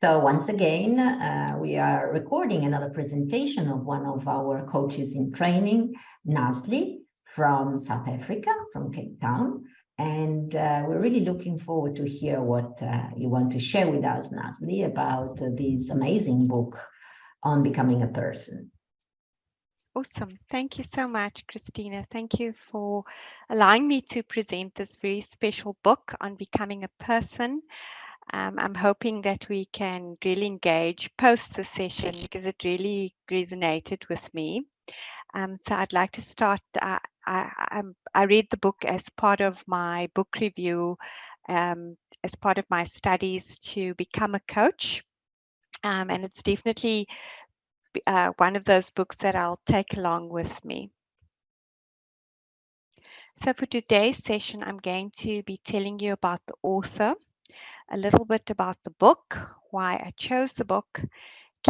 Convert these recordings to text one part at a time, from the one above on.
So once again, we are recording another presentation of one of our coaches in training, Nazlie from South Africa, from Cape Town. And we're really looking forward to hear what you want to share with us, Nazlie, about this amazing book on becoming a person. Awesome. Thank you so much, Christina. Thank you for allowing me to present this very special book on becoming a person. I'm hoping that we can really engage post the session because it really resonated with me. So I'd like to start. I read the book as part of my book review, as part of my studies to become a coach. And it's definitely one of those books that I'll take along with me. So for today's session, I'm going to be telling you about the author, a little bit about the book, why I chose the book,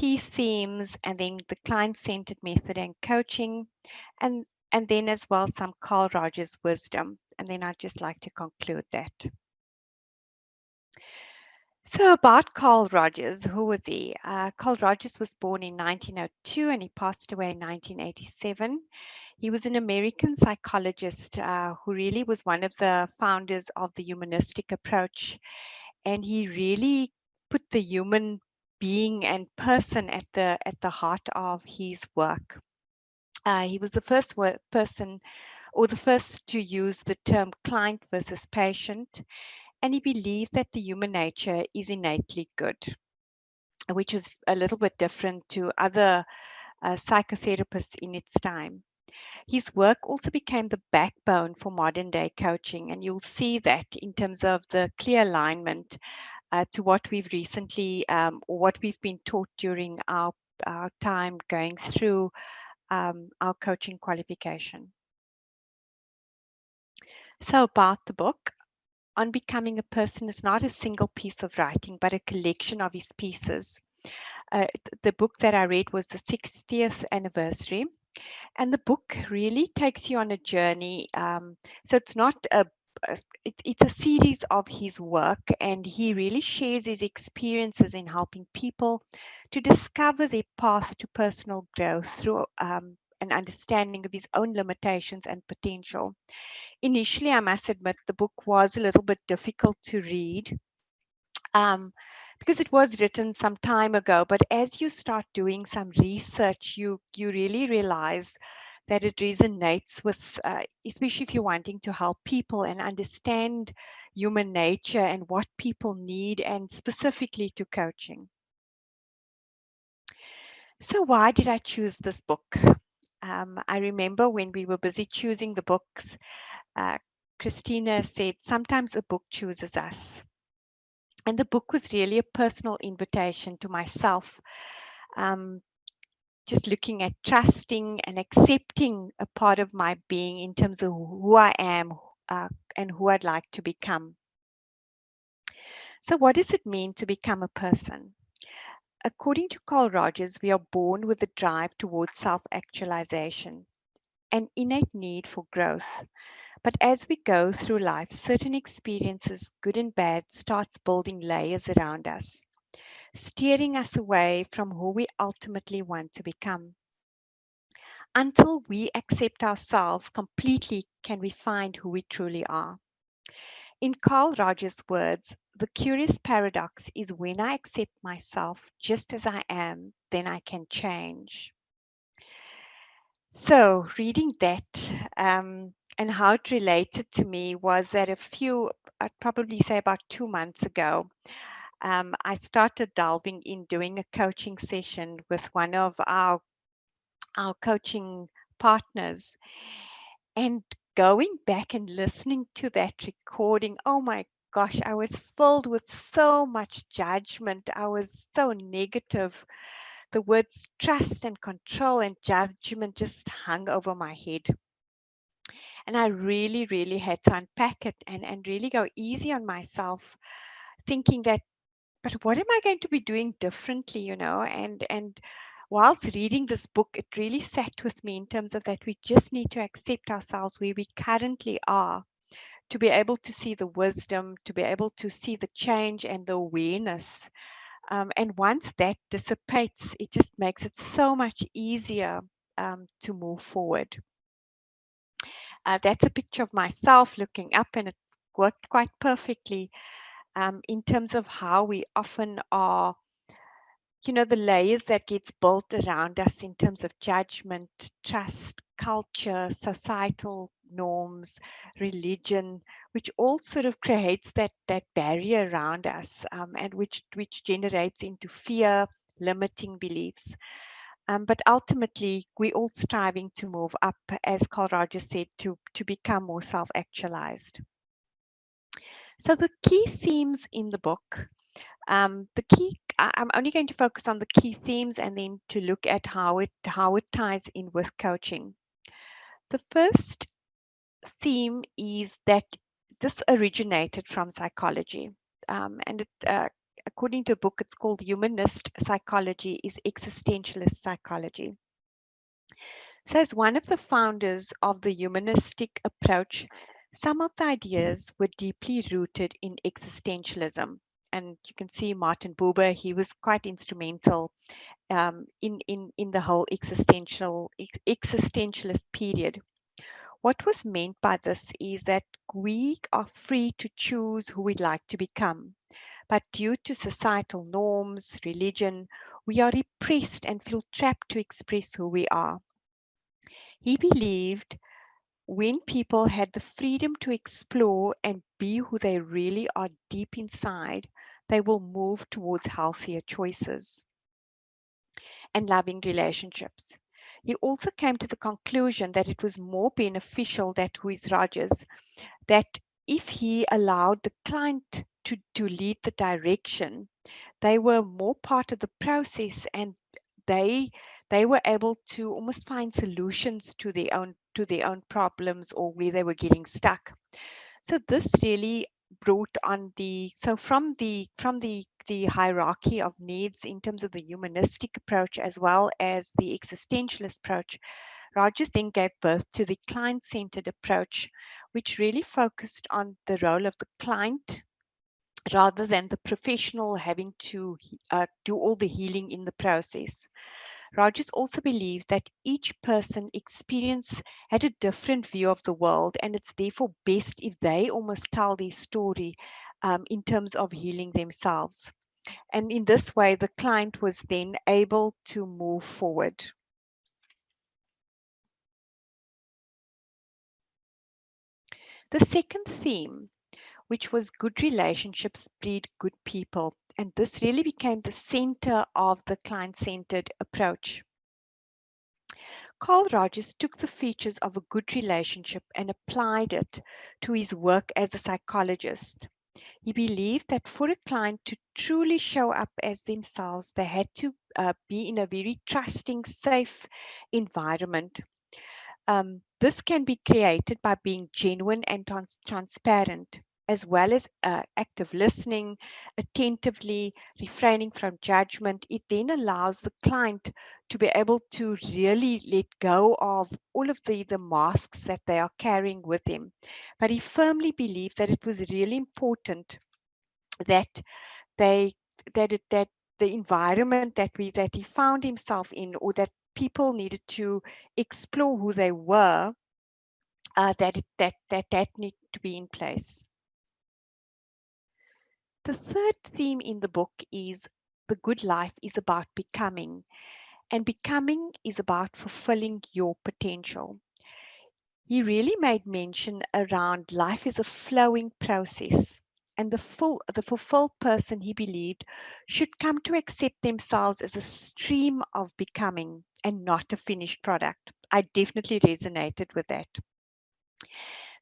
key themes, and then the client-centered method and coaching, and then as well some Carl Rogers wisdom. And then I'd just like to conclude that. So about Carl Rogers, who was he? Carl Rogers was born in 1902 and he passed away in 1987. He was an American psychologist who really was one of the founders of the humanistic approach. And he really put the human being and person at the heart of his work. He was the first person or the first to use the term client versus patient. And he believed that the human nature is innately good, which was a little bit different to other psychotherapists in its time. His work also became the backbone for modern day coaching, and you'll see that in terms of the clear alignment to what we've recently or what we've been taught during our time going through our coaching qualification. So about the book, On Becoming a Person is not a single piece of writing, but a collection of his pieces. The book that I read was the 60th anniversary, and the book really takes you on a journey. So it's not it's a series of his work, and he really shares his experiences in helping people to discover their path to personal growth through an understanding of his own limitations and potential. Initially, I must admit, the book was a little bit difficult to read because it was written some time ago. But as you start doing some research, you really realize that it resonates with, especially if you're wanting to help people and understand human nature and what people need, and specifically to coaching. So why did I choose this book? I remember when we were busy choosing the books, Christina said, sometimes a book chooses us. And the book was really a personal invitation to myself, just looking at trusting and accepting a part of my being in terms of who I am and who I'd like to become. So what does it mean to become a person? According to Carl Rogers, we are born with a drive towards self-actualization, an innate need for growth. But as we go through life, certain experiences, good and bad, starts building layers around us, steering us away from who we ultimately want to become. Until we accept ourselves completely, can we find who we truly are. In Carl Rogers' words, the curious paradox is when I accept myself just as I am, then I can change. So reading that and how it related to me was that I'd probably say about 2 months ago, I started delving in doing a coaching session with one of our coaching partners, and going back and listening to that recording, oh my gosh, I was filled with so much judgment. I was so negative. The words trust and control and judgment just hung over my head. And I really, really had to unpack it and really go easy on myself, thinking that, but what am I going to be doing differently, you know? And whilst reading this book, it really sat with me in terms of that we just need to accept ourselves where we currently are, to be able to see the wisdom, to be able to see the change and the awareness And once that dissipates, it just makes it so much easier to move forward. That's a picture of myself looking up, and it worked quite perfectly in terms of how we often are, the layers that gets built around us in terms of judgment, trust, culture, societal norms, religion, which all sort of creates that barrier around us, and which generates into fear, limiting beliefs. But ultimately, we're all striving to move up, as Carl Rogers said, to become more self-actualized. So the key themes in the book, I'm only going to focus on the key themes and then to look at how it ties in with coaching. The first theme is that this originated from psychology, and according to a book, it's called Humanist Psychology is Existentialist Psychology. So as one of the founders of the humanistic approach, some of the ideas were deeply rooted in existentialism. And you can see Martin Buber, he was quite instrumental in the whole existentialist period. What was meant by this is that we are free to choose who we'd like to become. But due to societal norms, religion, we are repressed and feel trapped to express who we are. He believed when people had the freedom to explore and be who they really are deep inside, they will move towards healthier choices and loving relationships. He also came to the conclusion that it was more beneficial that with Rogers, that if he allowed the client to lead the direction, they were more part of the process, and they were able to almost find solutions to their own problems or where they were getting stuck. So this really brought on from the hierarchy of needs in terms of the humanistic approach as well as the existentialist approach. Rogers then gave birth to the client-centered approach, which really focused on the role of the client rather than the professional having to do all the healing in the process. Rogers also believed that each person had a different view of the world, and it's therefore best if they almost tell their story in terms of healing themselves. And in this way, the client was then able to move forward. The second theme, which was good relationships breed good people, and this really became the center of the client-centered approach. Carl Rogers took the features of a good relationship and applied it to his work as a psychologist. He believed that for a client to truly show up as themselves, they had to be in a very trusting, safe environment. This can be created by being genuine and transparent, as well as active listening, attentively refraining from judgment. It then allows the client to be able to really let go of all of the masks that they are carrying with them. But he firmly believed that it was really important that that the environment that he found himself in, or that people needed to explore who they were, that need to be in place. The third theme in the book is the good life is about becoming, and becoming is about fulfilling your potential. He really made mention around life is a flowing process, and the fulfilled person, he believed, should come to accept themselves as a stream of becoming and not a finished product. I definitely resonated with that.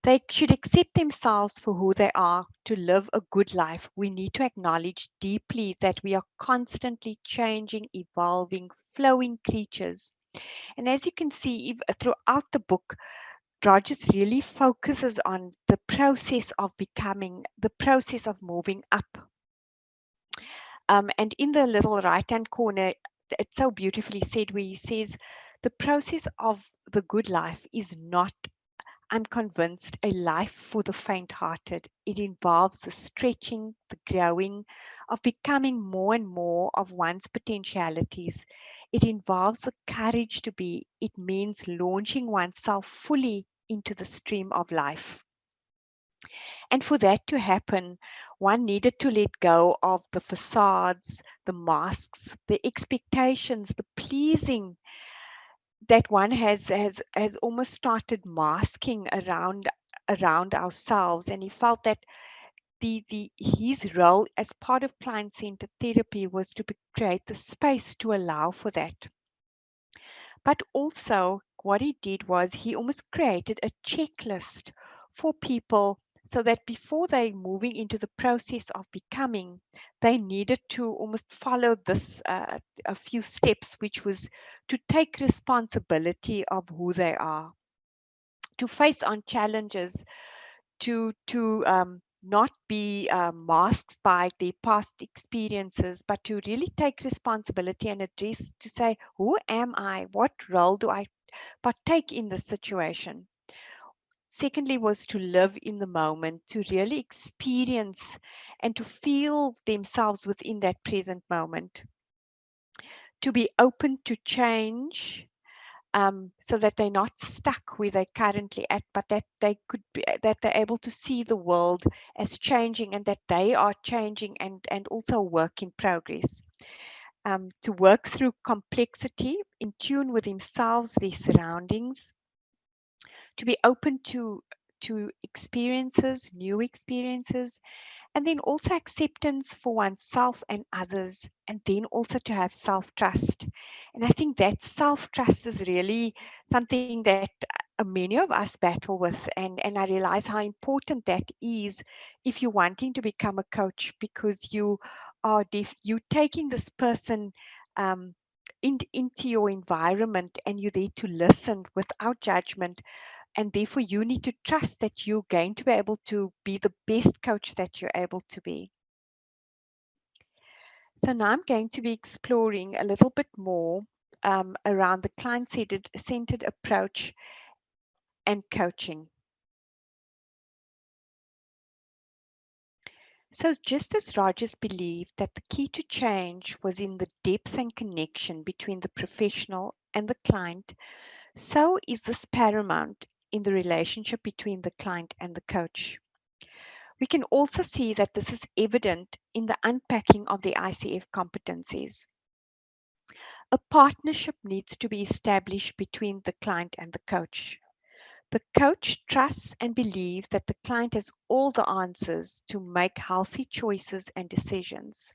They should accept themselves for who they are. To live a good life, we need to acknowledge deeply that we are constantly changing, evolving, flowing creatures. And as you can see throughout the book, Rogers really focuses on the process of becoming, the process of moving up. And in the little right-hand corner, it's so beautifully said where he says, the process of the good life is not I'm convinced, a life for the faint-hearted. It involves the stretching, the growing, of becoming more and more of one's potentialities. It involves the courage to be. It means launching oneself fully into the stream of life. And for that to happen, one needed to let go of the facades, the masks, the expectations, the pleasing that one has almost started masking around ourselves. And he felt that his role as part of client-centered therapy was to create the space to allow for that. But also what he did was he almost created a checklist for people so that before they moving into the process of becoming, they needed to almost follow this a few steps, which was to take responsibility of who they are, to face on challenges, to not be masked by their past experiences, but to really take responsibility and address, to say, who am I? What role do I partake in this situation? Secondly, was to live in the moment, to really experience and to feel themselves within that present moment, to be open to change, so that they're not stuck where they're currently at, but that they could be, that they're able to see the world as changing and that they are changing, and also work in progress. To work through complexity, in tune with themselves, their surroundings, to be open to experiences, new experiences, and then also acceptance for oneself and others, and then also to have self-trust. And I think that self-trust is really something that many of us battle with, and I realize how important that is if you're wanting to become a coach, because you are you taking this person into your environment, and you're there to listen without judgment, and therefore you need to trust that you're going to be able to be the best coach that you're able to be. So now I'm going to be exploring a little bit more around the client-centered approach and coaching. So just as Rogers believed that the key to change was in the depth and connection between the professional and the client, so is this paramount in the relationship between the client and the coach. We can also see that this is evident in the unpacking of the ICF competencies. A partnership needs to be established between the client and the coach. The coach trusts and believes that the client has all the answers to make healthy choices and decisions.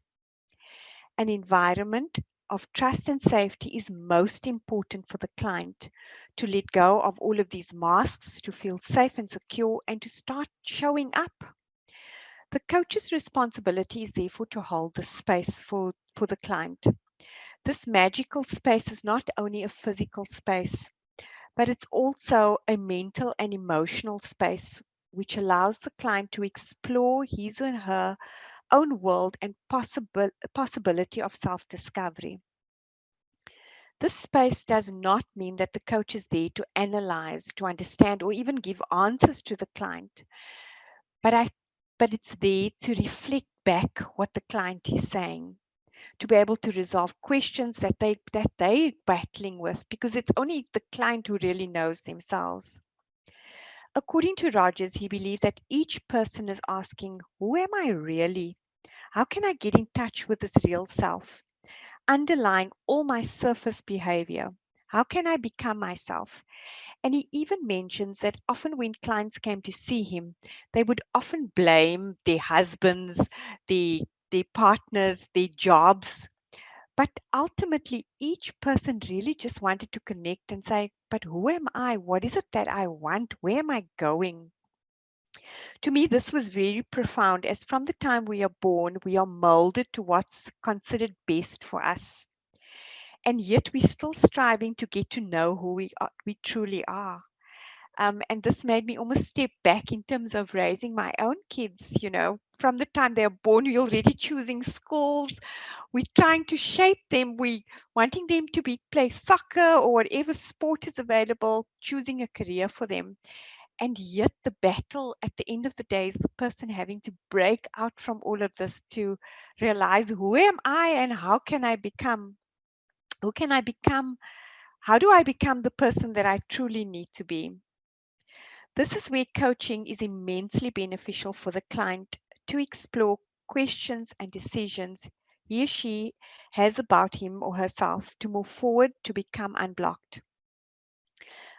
An environment of trust and safety is most important for the client to let go of all of these masks, to feel safe and secure, and to start showing up. The coach's responsibility is therefore to hold the space for the client. This magical space is not only a physical space, but it's also a mental and emotional space which allows the client to explore his or her own world and possibility of self-discovery. This space does not mean that the coach is there to analyze, to understand, or even give answers to the client, but it's there to reflect back what the client is saying, to be able to resolve questions that they're battling with, because it's only the client who really knows themselves. According to Rogers, he believed that each person is asking, who am I really? How can I get in touch with this real self? Underlying all my surface behavior, how can I become myself? And he even mentions that often when clients came to see him, they would often blame their husbands, their partners, their jobs. But ultimately, each person really just wanted to connect and say, but who am I? What is it that I want? Where am I going? To me, this was very profound, as from the time we are born, we are molded to what's considered best for us. And yet we're still striving to get to know who we truly are. And this made me almost step back in terms of raising my own kids. From the time they're born, we're already choosing schools. We're trying to shape them. We wanting them to play soccer or whatever sport is available, choosing a career for them. And yet the battle at the end of the day is the person having to break out from all of this to realize, who am I and how can I become, how do I become the person that I truly need to be? This is where coaching is immensely beneficial for the client to explore questions and decisions he or she has about him or herself to move forward to become unblocked.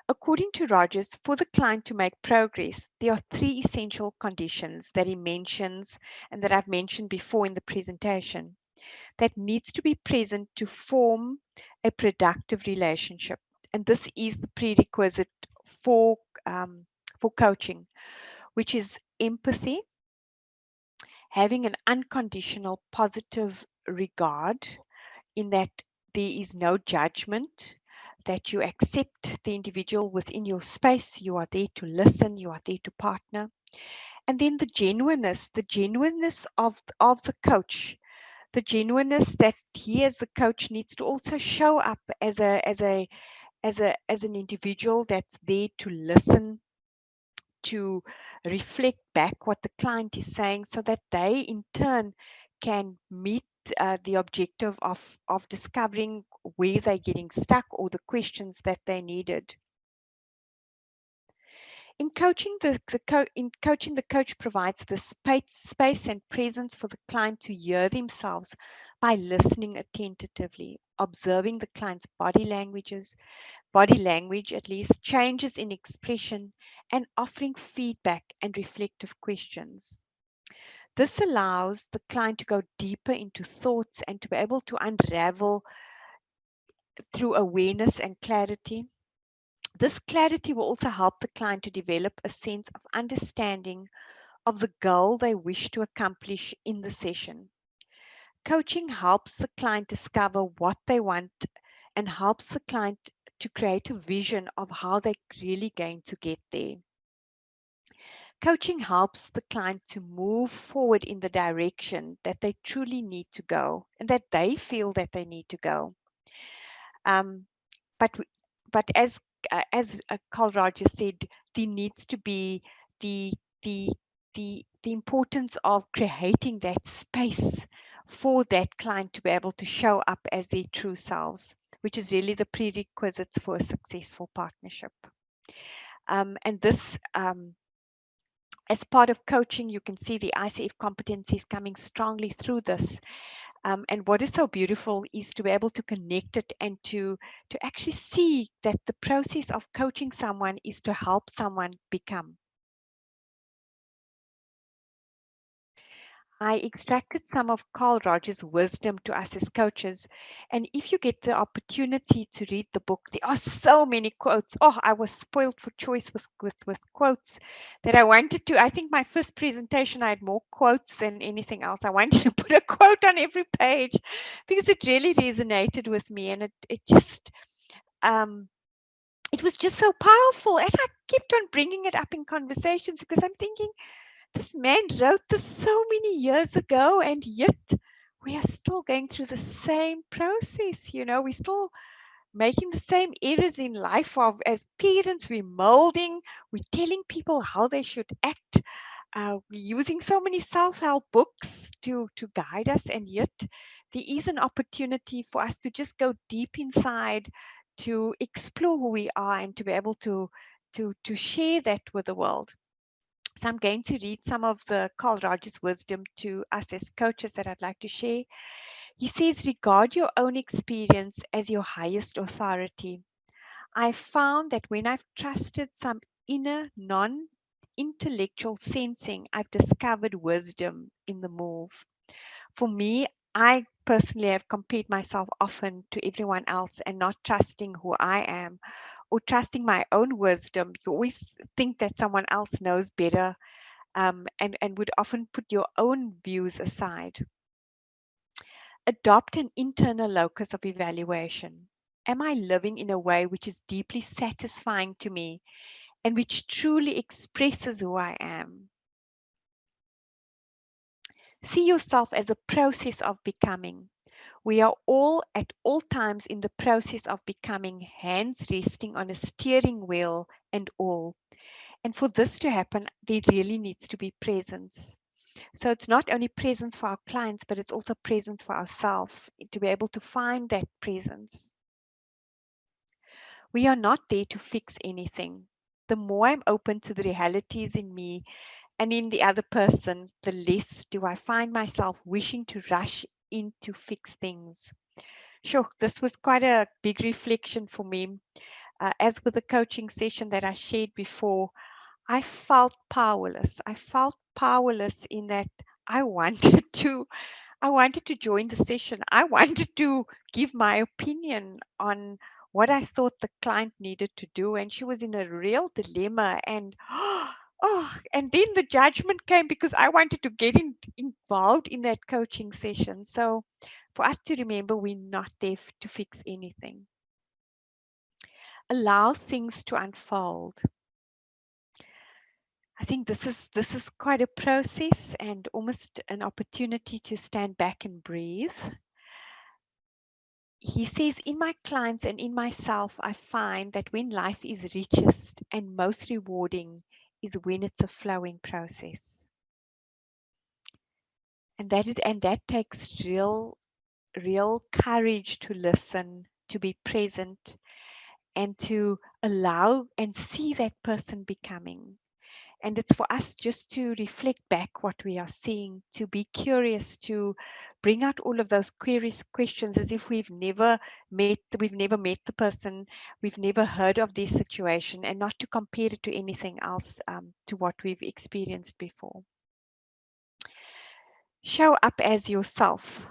According to Rogers, for the client to make progress, there are three essential conditions that he mentions and that I've mentioned before in the presentation that needs to be present to form a productive relationship. And this is the prerequisite for, for coaching, which is empathy, having an unconditional positive regard in that there is no judgment, that you accept the individual within your space, you are there to listen, you are there to partner. And then the genuineness of the coach, the genuineness that he as the coach needs to also show up as an individual that's there to listen, to reflect back what the client is saying so that they in turn can meet the objective of discovering where they're getting stuck or the questions that they needed. In coaching, the coach provides the space and presence for the client to hear themselves by listening attentively, observing the client's body language at least, changes in expression, and offering feedback and reflective questions. This allows the client to go deeper into thoughts and to be able to unravel through awareness and clarity. This clarity will also help the client to develop a sense of understanding of the goal they wish to accomplish in the session. Coaching helps the client discover what they want and helps the client to create a vision of how they're really going to get there. Coaching helps the client to move forward in the direction that they truly need to go and that they feel that they need to go. But as Carl Rogers said, there needs to be the importance of creating that space for that client to be able to show up as their true selves, which is really the prerequisites for a successful partnership. And this, as part of coaching, you can see the ICF competencies coming strongly through this. And what is so beautiful is to be able to connect it and to actually see that the process of coaching someone is to help someone become. I extracted some of Carl Rogers' wisdom to us as coaches. And if you get the opportunity to read the book, there are so many quotes. Oh, I was spoiled for choice with quotes that I wanted to. I think my first presentation, I had more quotes than anything else. I wanted to put a quote on every page because it really resonated with me. And it just, it was just so powerful. And I kept on bringing it up in conversations because I'm thinking, this man wrote this so many years ago, and yet we are still going through the same process. You know, we're still making the same errors in life of as parents. We're molding, we're telling people how they should act. We're using so many self-help books to guide us, and yet there is an opportunity for us to just go deep inside to explore who we are and to be able to share that with the world. So I'm going to read some of the Carl Rogers wisdom to us as coaches that I'd like to share. He says, regard your own experience as your highest authority. I found that when I've trusted some inner non-intellectual sensing, I've discovered wisdom in the move. For me, I personally have compared myself often to everyone else and not trusting who I am or trusting my own wisdom. You always think that someone else knows better, and would often put your own views aside. Adopt an internal locus of evaluation. Am I living in a way which is deeply satisfying to me and which truly expresses who I am? See yourself as a process of becoming. We are all at all times in the process of becoming, hands resting on a steering wheel and all. And for this to happen, there really needs to be presence. So it's not only presence for our clients, but it's also presence for ourselves, to be able to find that presence. We are not there to fix anything. The more I'm open to the realities in me and in the other person, the less do I find myself wishing to rush in to fix things. Sure, this was quite a big reflection for me. As with the coaching session that I shared before, I felt powerless. I felt powerless in that I wanted to join the session. I wanted to give my opinion on what I thought the client needed to do. And she was in a real dilemma. And and then the judgment came because I wanted to get involved in that coaching session. So for us to remember, we're not there to fix anything. Allow things to unfold. I think this is quite a process and almost an opportunity to stand back and breathe. He says, in my clients and in myself, I find that when life is richest and most rewarding is when it's a flowing process. And that takes real courage to listen, to be present, and to allow and see that person becoming. And it's for us just to reflect back what we are seeing, to be curious, to bring out all of those questions as if we've never met the person, we've never heard of this situation, and not to compare it to anything else, to what we've experienced before. Show up as yourself.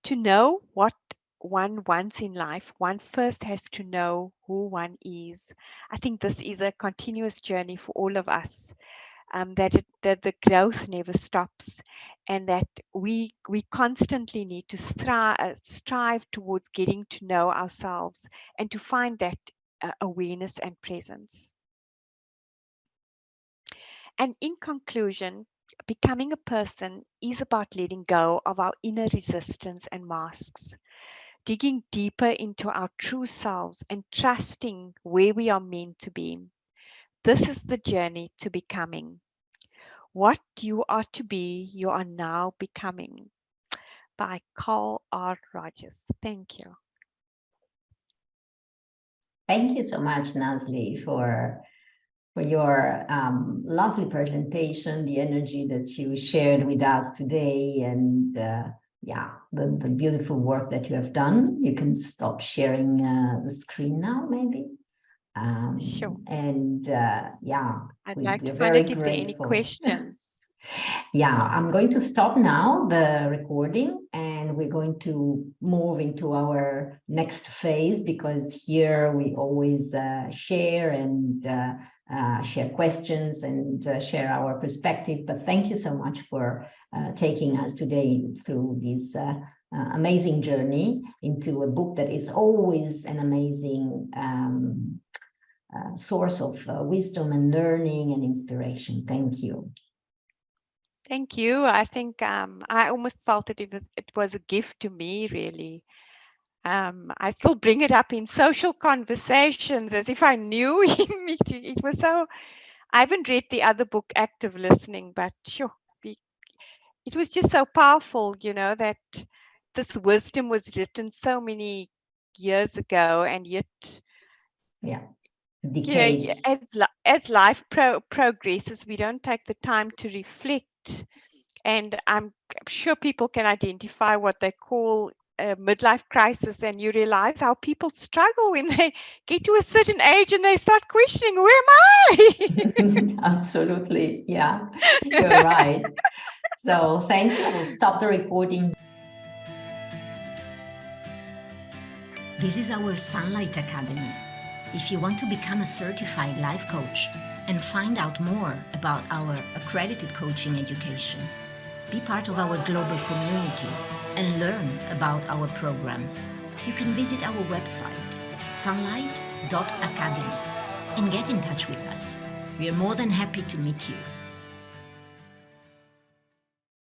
To know what one wants in life, one first has to know who one is. I think this is a continuous journey for all of us, that the growth never stops, and that we constantly need to strive towards getting to know ourselves and to find that awareness and presence. And in conclusion, becoming a person is about letting go of our inner resistance and masks, digging deeper into our true selves and trusting where we are meant to be. This is the journey to becoming. What you are to be, you are now becoming. By Carl R. Rogers. Thank you. Thank you so much, Nazlie, for your lovely presentation, the energy that you shared with us today, and the beautiful work that you have done. You can stop sharing the screen now, maybe. Sure. And I'd like to we're find very out if there are any grateful. questions. Yeah, I'm going to stop now the recording, and we're going to move into our next phase, because here we always share and share questions and share our perspective. But thank you so much for taking us today through this amazing journey into a book that is always an amazing source of wisdom and learning and inspiration. Thank you. Thank you. I think I almost felt that it was a gift to me, really. I still bring it up in social conversations as if I knew him. It was so. I haven't read the other book, Active Listening, but sure, it was just so powerful, that this wisdom was written so many years ago, and yet, decades. As life progresses, we don't take the time to reflect. And I'm sure people can identify what they call a midlife crisis, and you realize how people struggle when they get to a certain age and they start questioning, who am I? Absolutely. Yeah, you're right. So thank you. We'll stop the recording. This is our Sunlight Academy. If you want to become a certified life coach and find out more about our accredited coaching education, be part of our global community and learn about our programs, you can visit our website, sunlight.academy, and get in touch with us. We are more than happy to meet you.